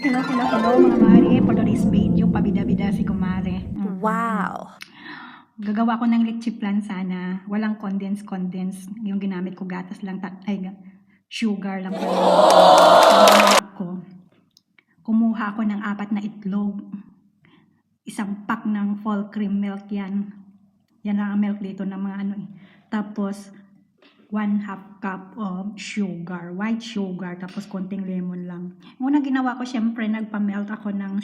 Hello mga mare. For today's video, pabida-bida si kumare. Wow! Gagawa ko ng leche plan sana. Walang condense. Yung ginamit ko gatas lang, sugar lang pala. Ko. Kumuha ako ng 4 na itlog. Isang pack ng full cream milk yan. Yan ang milk dito ng mga ano eh. Tapos, 1/2 cup of sugar, white sugar, tapos konting lemon lang. Una ginawa ko, syempre, nagpa-melt ako ng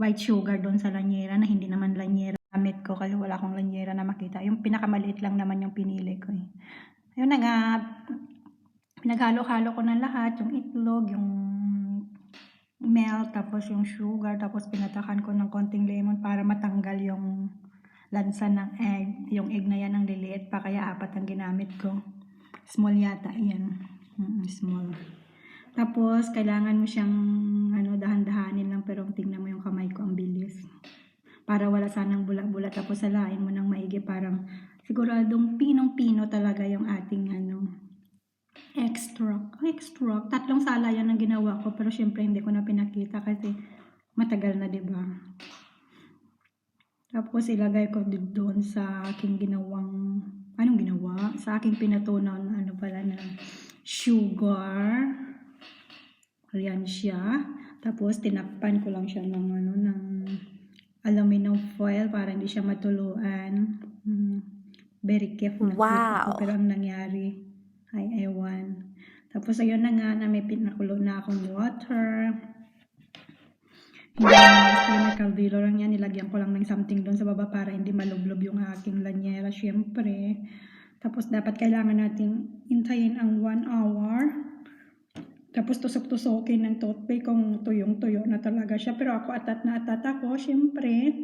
white sugar doon sa lanyera na hindi naman lanyera gamit ko kasi wala akong lanyera na makita. Yung pinakamaliit lang naman yung pinili ko eh. Ayun na nga, pinaghalo-halo ko na lahat, yung itlog, yung milk, tapos yung sugar, tapos pinatakan ko ng konting lemon para matanggal yung lansa ng egg. Yung egg na yan ang liliit pa, kaya 4 ang ginamit ko. Small yata yan. Small. Tapos, kailangan mo siyang dahan-dahanin lang, pero tingnan mo yung kamay ko, ang bilis. Para wala sanang bula-bula, tapos salain mo ng maigi, parang siguradong pinong-pino talaga yung ating extract. 3 sala yan ang ginawa ko, pero syempre hindi ko na pinakita kasi matagal na, diba? Tapos ilagay ko doon sa aking ginawang, sa aking pinatunaw na na sugar. Ayan siya. Tapos tinakpan ko lang siya ng aluminum foil para hindi siya matuluan. Very careful. Wow! Pero ang nangyari ay ewan. Tapos ayun na nga, may pinakulo na akong water. Hindi na kaldero lang yan, nilagyan ko lang ng something doon sa baba para hindi malublob yung aking lanyera, syempre. Tapos dapat kailangan natin hintayin ang 1 hour. Tapos tusok-tusokin ng toothpick kung tuyong-tuyo na talaga siya. Pero ako atat na atat ako, syempre.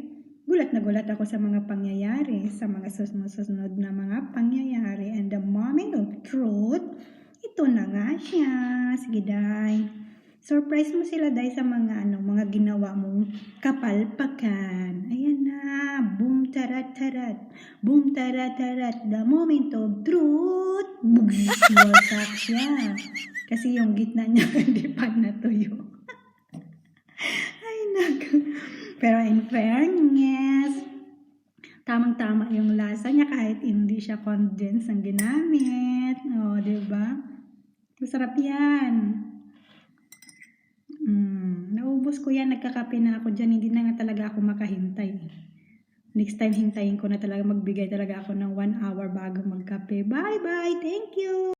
Gulat na gulat ako sa mga pangyayari, sa mga susunod na mga pangyayari. And the moment of truth, ito na nga siya. Sige, day. Surprise mo sila dahil sa mga mga ginawa mong kapalpakan. Ayan na, boom tarat-tarat, boom tarat-tarat, the moment of truth, wasak siya. Kasi yung gitna niya hindi pa natuyo. Ay naku. Pero in fairness, tamang-tama yung lasa niya kahit hindi siya condensed ang ginamit. O, diba? Masarap yan. Naubos ko yan, nagkakape na ako dyan, hindi na nga talaga ako makahintay. Next time, hintayin ko na talaga, magbigay talaga ako ng 1 hour bago magkape. Bye-bye! Thank you!